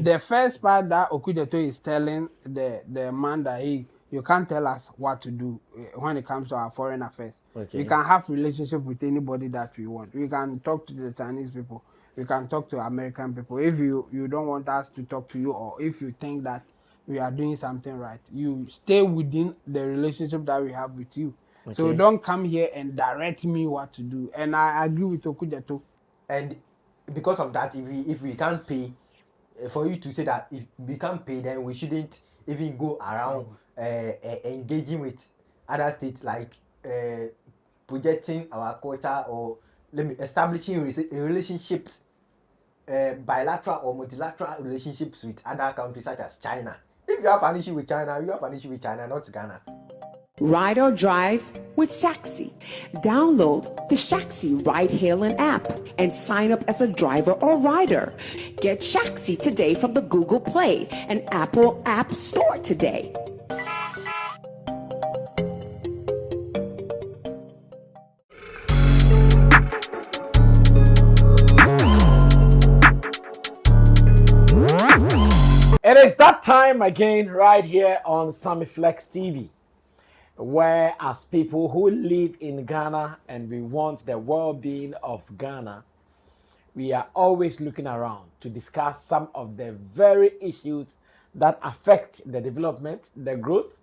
the first part that Okudzeto is telling the man that hey, you can't tell us what to do when it comes to our foreign affairs. Okay. We can have relationship with anybody that we want. We can talk to the Chinese people. We can talk to American people. If you don't want us to talk to you, or if you think that we are doing something right, you stay within the relationship that we have with you. Okay. So don't come here and direct me what to do. And I agree with Okudzeto. And because of that, if we can't pay, for you to say that if we can't pay, then we shouldn't even go around engaging with other states, like projecting our culture, or establishing relationships, bilateral or multilateral relationships with other countries such as China. If you have an issue with China, you have an issue with China, not Ghana. Ride or drive with Shaxi. Download the Shaxi ride-hailing app and sign up as a driver or rider. Get Shaxi today from the Google Play and Apple App Store today. It is that time again right here on Sammy Flex TV, where as people who live in Ghana and we want the well-being of Ghana, we are always looking around to discuss some of the very issues that affect the development, the growth,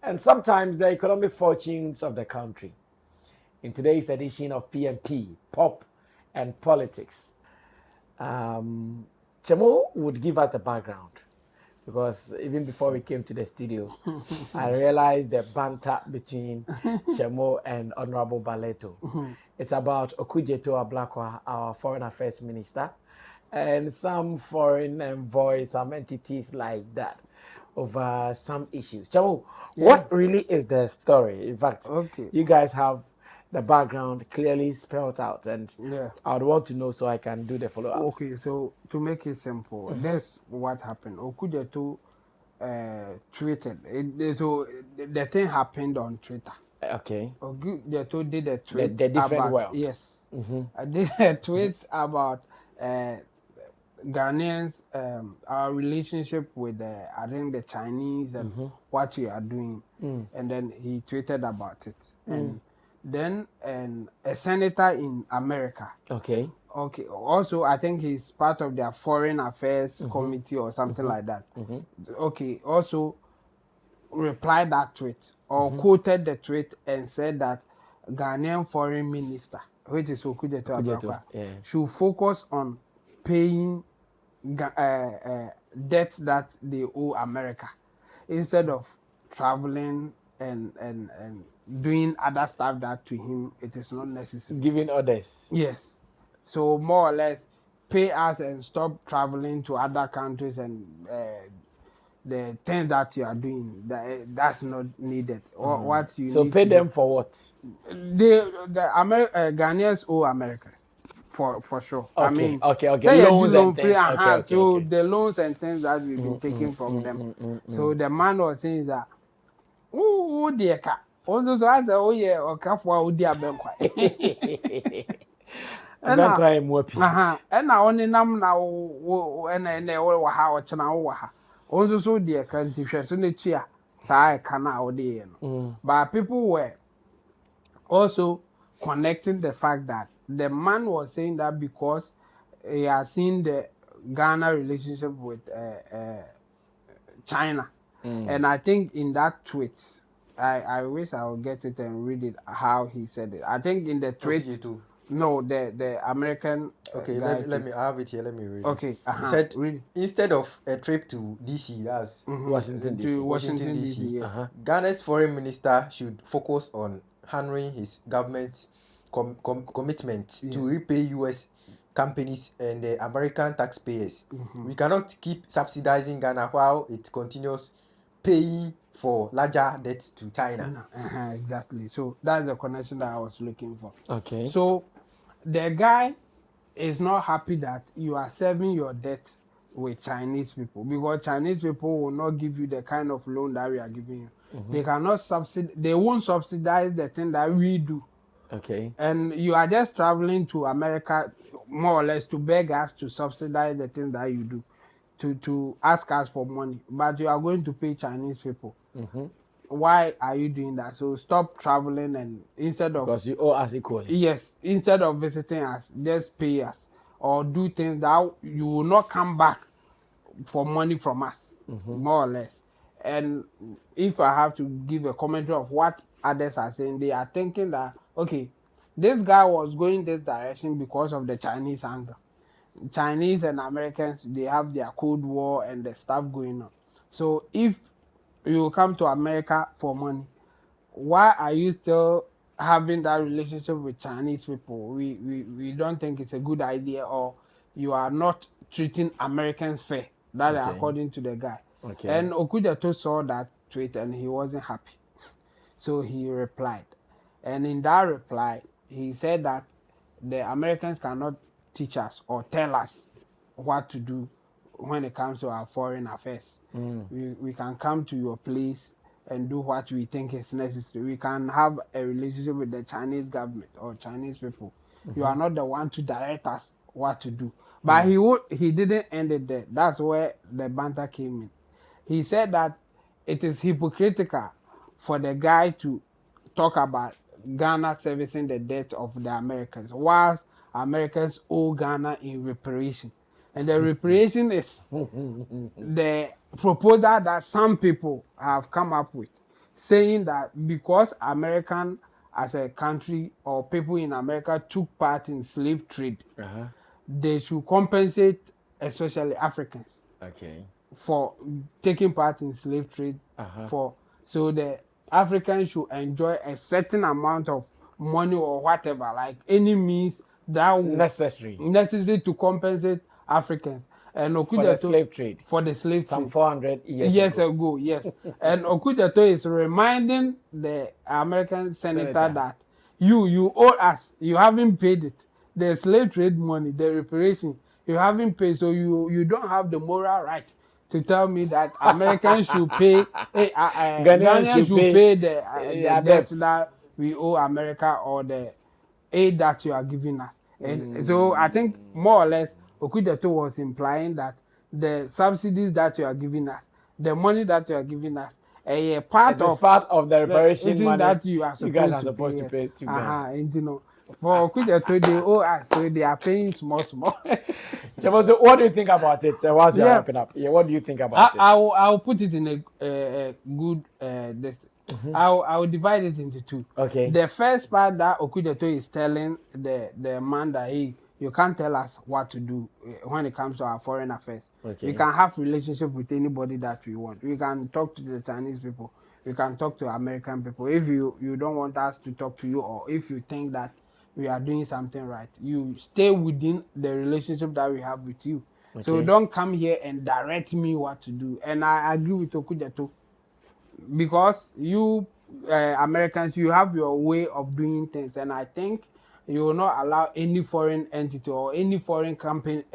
and sometimes the economic fortunes of the country. In today's edition of PMP, Pop and Politics, Chemo would give us the background, because even before we came to the studio, I realized the banter between Chemo and Honorable Baleto. It's about Okudzeto Ablakwa, our Foreign Affairs Minister, and some foreign envoys, some entities like that, over some issues. Chemo, what really is the story? In fact, you guys have the background clearly spelled out, and I would want to know so I can do the follow-ups. Okay, so to make it simple, that's what happened. Okudzeto tweeted. So the thing happened on Twitter. Okay. Okudzeto did a tweet the different about world. Yes. I did a tweet about Ghanaians, our relationship with I think the Chinese and what we are doing, and then he tweeted about it. And then a senator in America. Okay. Also, I think he's part of their foreign affairs committee or something like that. Okay. Also, replied that tweet or quoted the tweet and said that Ghanaian foreign minister, which is Okudzeto Ablakwa, should focus on paying debts that they owe America instead of traveling and doing other stuff that to him it is not necessary. Giving orders. Yes. So more or less pay us and stop traveling to other countries, and the things that you are doing, that's not needed. Or what you so need pay to them do. for what? The Ghanaians owe America for sure. Okay. I mean, Loans and things. So the loans and things that we've been taking from them. So the man was saying that, oh dear car. Also, so I said, oh yeah, or for oh dear Benkwa. And now only nam now and how it's now. Also, so dear country, so the chair, so I can now dear. But people were also connecting the fact that the man was saying that because he has seen the Ghana relationship with China. And I think in that tweet, I wish I would get it and read it how he said it. I think in the tweet, no, the American. Okay, let me have it here. Let me read. Okay, he said instead of a trip to DC, that's Washington DC, yes. Ghana's foreign minister should focus on honoring his government's commitment to repay U.S. companies and the American taxpayers. We cannot keep subsidizing Ghana while it continues paying for larger debts to China. Exactly. So that's the connection that I was looking for. Okay. So the guy is not happy that you are serving your debt with Chinese people, because Chinese people will not give you the kind of loan that we are giving you. They cannot they won't subsidize the thing that we do. Okay. And you are just traveling to America more or less to beg us to subsidize the thing that you do. to ask us for money, but you are going to pay Chinese people. Why are you doing that? So stop traveling and instead of Because you owe us equally. yes, instead of visiting us, just pay us or do things that you will not come back for money from us, more or less. And if I have to give a commentary of what others are saying, they are thinking that okay, this guy was going this direction because of the Chinese anger. Chinese and Americans, they have their Cold War and the stuff going on. So if you come to America for money, why are you still having that relationship with Chinese people? We don't think it's a good idea, or you are not treating Americans fair. That is according to the guy. Okay. And Okudzeto saw that tweet and he wasn't happy. So he replied. And in that reply, he said that the Americans cannot teach us or tell us what to do when it comes to our foreign affairs. We can come to your place and do what we think is necessary. We can have a relationship with the Chinese government or Chinese people. You are not the one to direct us what to do. But he didn't end it there. That's where the banter came in. He said that it is hypocritical for the guy to talk about Ghana servicing the debt of the Americans, whilst Americans owe Ghana in reparation. And the reparation is the proposal that some people have come up with, saying that because American as a country or people in America took part in slave trade, they should compensate especially Africans for taking part in slave trade. So the Africans should enjoy a certain amount of money or whatever, like any means that necessary to compensate Africans. And Okudzeto, for the slave trade. For the slave some trade. 400 years ago. Yes. And Okudzeto is reminding the American senator that you owe us. You haven't paid it. The slave trade money, the reparation, you haven't paid. So you don't have the moral right to tell me that Americans should pay, Ghanaians should pay the debt that we owe America or the aid that you are giving us. And so I think more or less Okudzeto was implying that the subsidies that you are giving us, the money that you are giving us, a part of the reparation money that you guys are supposed to pay to Ghana. And you know, for Okudzeto, they owe us, so they are paying small. So what do you think about it? Whilst you're wrapping up, what do you think about it? I'll put it in a good I'll divide it into two. Okay. The first part that Okudzeto is telling the man that hey, you can't tell us what to do when it comes to our foreign affairs. Okay. We can have relationship with anybody that we want. We can talk to the Chinese people. We can talk to American people. If you don't want us to talk to you, or if you think that we are doing something right, you stay within the relationship that we have with you. Okay. So don't come here and direct me what to do. And I agree with Okudzeto, because you Americans, you have your way of doing things, and I think you will not allow any foreign entity or any foreign company,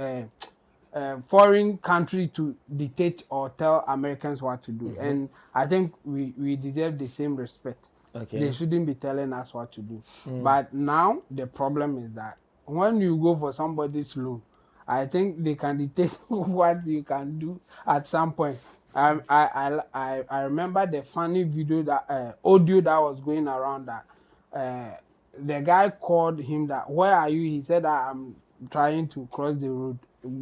foreign country to dictate or tell Americans what to do. And I think we deserve the same respect. Okay. They shouldn't be telling us what to do. But now the problem is that when you go for somebody's loan, I think they can dictate what you can do at some point. I remember the funny video that audio that was going around that the guy called him that, where are you? He said that I'm trying to cross the road,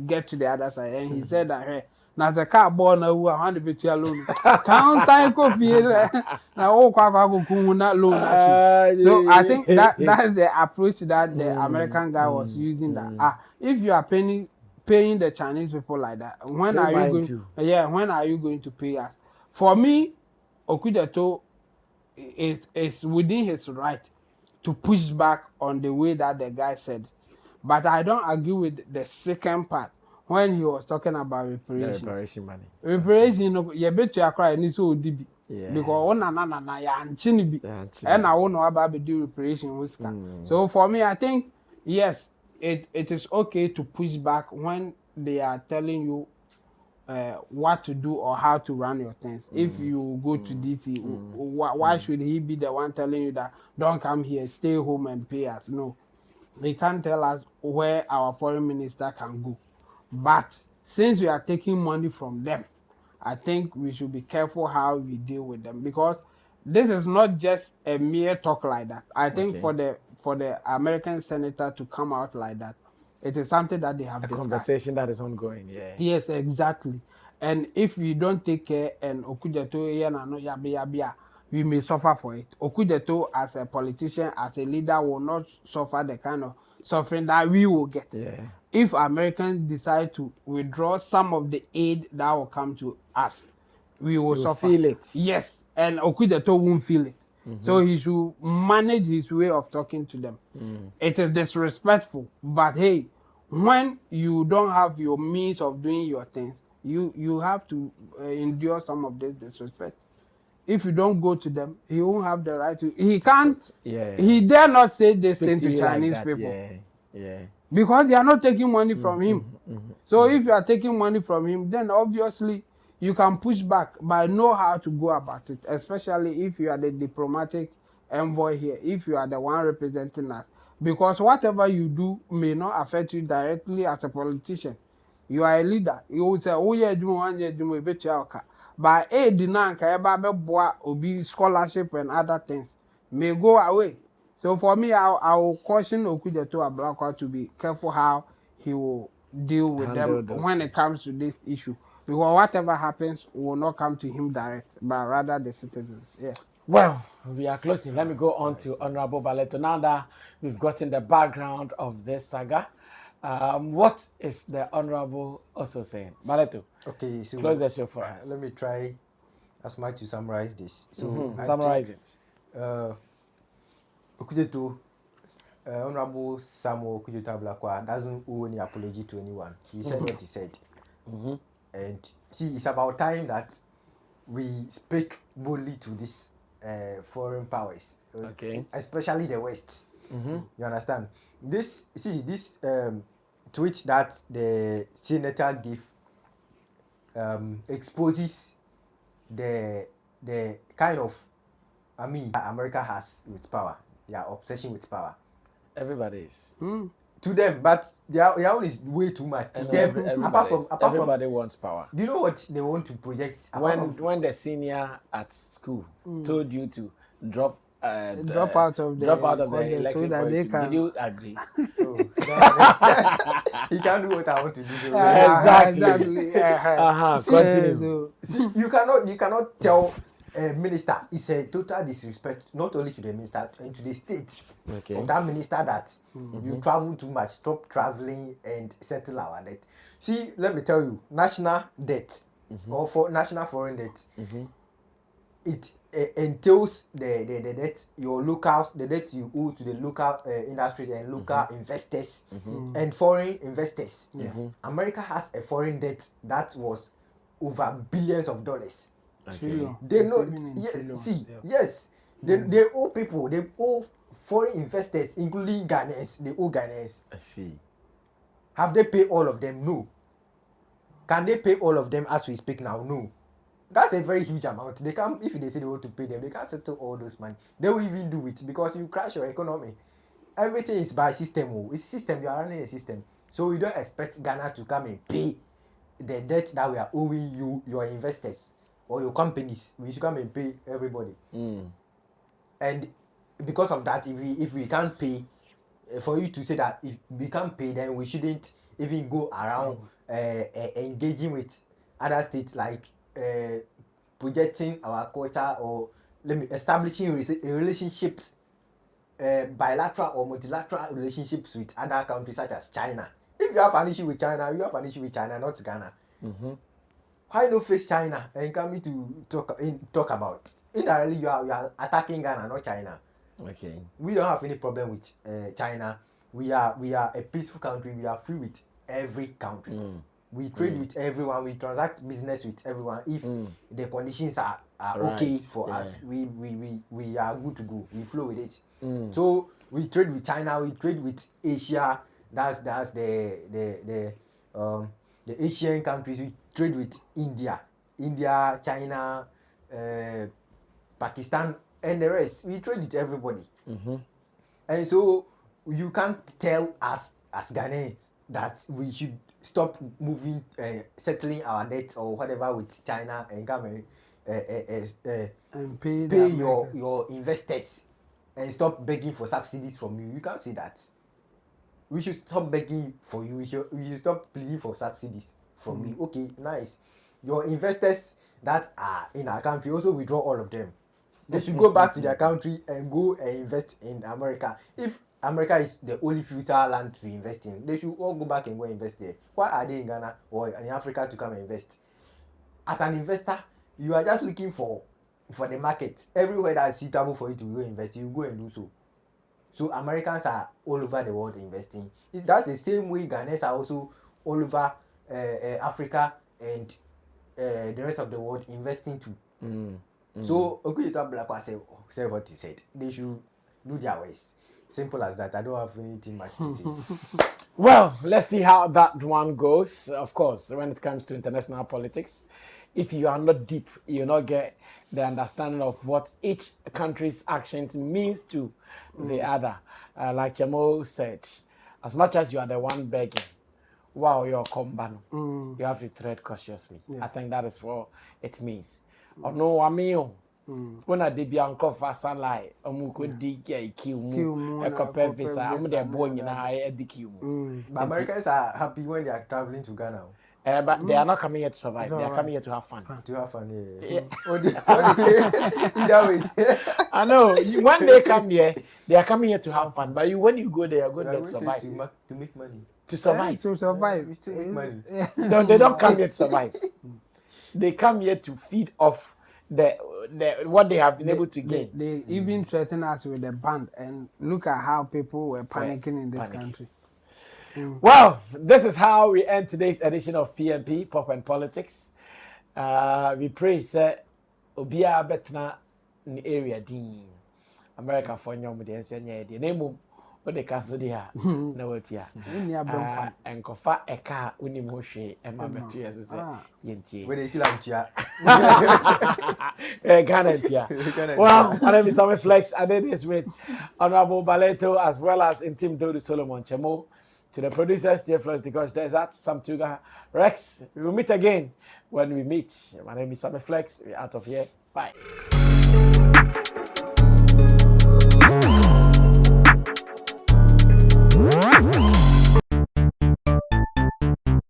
get to the other side, and he said that hey, now the car born now 100 bit alone. Can't sign coffee now all that loan. So I think that's the approach that the American guy was using. That if you are paying the Chinese people like that, when are you going to? Yeah, when are you going to pay us? For me, Okudzeto is within his right to push back on the way that the guy said it. But I don't agree with the second part when he was talking about reparations. The reparation money. Reparation, you bet you cry and so DB. Because na ya anchini bi. And I won't know about the reparation with So for me, I think yes, it is okay to push back when they are telling you what to do or how to run your things. If you go to DC, why should he be the one telling you that don't come here, stay home and pay us? No, they can't tell us where our foreign minister can go. But since we are taking money from them, I think we should be careful how we deal with them, because this is not just a mere talk like that. I think Okay. for the American senator to come out like that, it is something that they have A discussed. conversation that is ongoing, yeah. Yes, exactly. And if we don't take care and Okudzeto we may suffer for it. Okudzeto as a politician, as a leader, will not suffer the kind of suffering that we will get. Yeah. If Americans decide to withdraw some of the aid that will come to us, we will suffer. Feel it. Yes, and Okudzeto won't feel it. So he should manage his way of talking to them. It is disrespectful, but hey, when you don't have your means of doing your things, you have to endure some of this disrespect. If you don't go to them, he won't have the right to. He can't. Yeah. He dare not say this Speak thing to to you Chinese like that, people. Yeah. Because they are not taking money from him. So if you are taking money from him, then obviously you can push back, but know how to go about it, especially if you are the diplomatic envoy here, if you are the one representing us. Because whatever you do may not affect you directly as a politician. You are a leader. You will say, oh yeah, do one year, do but aid obi scholarship and other things may go away. So for me, I will caution Okudzeto Ablakwa to be careful how he will deal with Handle them those when things. it comes to this issue. Because whatever happens will not come to him direct, but rather the citizens. Yeah. Well, we are closing. Let me go on to Honorable Baleto. Now that we've gotten the background of this saga, what is the Honorable also saying? Baleto, Okay, so close the show for us. let me try as much to summarize this. So I Summarize think, it. Okudzeto, Honorable Samuel Okudzeto Ablakwa doesn't owe any apology to anyone. He said what he said. And see, it's about time that we speak boldly to these foreign powers, Okay. especially the West. You understand? This tweet that the senator gave exposes the kind of America has with power, their obsession with power. Everybody is. To them, but their own is way too much. To them, Everybody wants power. do you know what they want to project? Apart When the senior at school told you to drop Drop out of the election so that for they it, can- did you agree? he can't do what I want to do. So Exactly. Continue. see, you cannot tell a minister. It's a total disrespect, not only to the minister and to the state Okay. of that minister that you travel too much. Stop traveling and settle our debt. See, let me tell you, national debt or for national foreign debt, it entails the debt your locals, the debt you owe to the local industries and local investors and foreign investors. America has a foreign debt that was over billions of dollars. Okay. They know. Even in Yeah, trillions, see, yeah. yes, they owe people. They owe foreign investors, including Ghanaians. They owe Ghanaians. I see. Have they paid all of them? No. Can they pay all of them as we speak now? No. That's a very huge amount. They can't, if they say they want to pay them, they can't settle all those money. They will even do it because you crash your economy. Everything is by system. It's system. You are running a system. So you don't expect Ghana to come and pay the debt that we are owing you, your investors or your companies. We should come and pay everybody. And because of that, if we can't pay, for you to say that if we can't pay, then we shouldn't even go around engaging with other states, like projecting our culture or establishing relationships, bilateral or multilateral relationships with other countries such as China. If you have an issue with China, you have an issue with China, not Ghana. Why not face China and coming to talk about? Indirectly, you are attacking Ghana, not China. Okay. We don't have any problem with China. We are a peaceful country. We are free with every country. We trade with everyone. We transact business with everyone. If the conditions are okay Right, for yeah. us, we are good to go. We flow with it. So we trade with China. We trade with Asia. That's the Asian countries. We trade with India, China, Pakistan, and the rest. We trade with everybody. And so you can't tell us as Ghanaians that we should stop moving, settling our debts or whatever with China and come And pay pay the your investors and stop begging for subsidies from you. You can't say that. We should stop begging for you. We should stop pleading for subsidies from you. Okay, nice. Your investors that are in our country also withdraw all of them. They should go back to their country and go and invest in America. If America is the only fertile land to invest in, they should all go back and go invest there. Why are they in Ghana or in Africa to come and invest? As an investor, you are just looking for the market. Everywhere that is suitable for you to go invest, you go and do so. So Americans are all over the world investing. That's the same way Ghanaians are also all over Africa and the rest of the world investing too. So Okudzeto Blakwa said what he said. They should do their ways. Simple as that. I don't have anything much to say. Well, let's see how that one goes. Of course, when it comes to international politics, if you are not deep, you'll not get the understanding of what each country's actions means to the other. Like Chemo said, as much as you are the one begging, wow, you're combano. You have to tread cautiously. Yeah. I think that is what it means. Oh no, amiyo. When I did be uncle for sunlight, could dig a kill, a copper visa, I'm the boy in a DQ. But Americans are happy when they are traveling to Ghana. But they are not coming here to survive. They are coming here to have fun. To have fun, yeah. Either way. I know. When they come here, they are coming here to have fun. But when you go there, you're going to survive. To make money. To survive. To survive. To make money. No, they don't come here to survive. They come here to feed off the what they have been able to gain. They even threaten us with a ban, and look at how people were panicking in this country. Well, this is how we end today's edition of PMP, Pop and Politics. We pray, sir, Obia Betna in area D. America for your the name what they can do here. No, what here. And Kofa Eka Unimoshe and my betu as Yenti. Where they kill Amchia. Well, my name is Sammy Flex. I did this with Honorable Baleto as well as Intim Dodu Solomon Chemo. To the producers, dear Flores, because there's that Sam Tuga Rex. We will meet again when we meet. My name is Sammy Flex. We're out of here. Bye.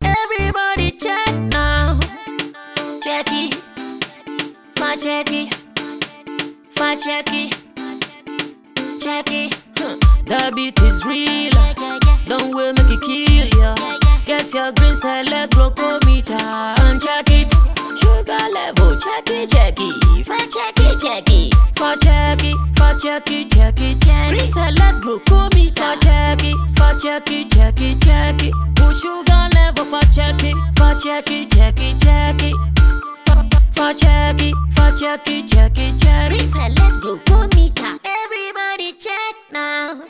Everybody check now. Check it. Fa check it. Fa check it. Check it. The beat is real. Don't will make it kill ya. Get your green select glucometer and check it. Sugar level, check it, check it. Fa check it, check it. Fa check it, fa check it, check it, check it. Green select glucometer, check it. Fa check it, check it, check it. Push sugar level, fa check it, fa check it, check it, check it. Fa check it, fa check it, check it, check it. Green select glucometer. Everybody check now.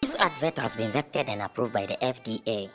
This advert has been vetted and approved by the FDA.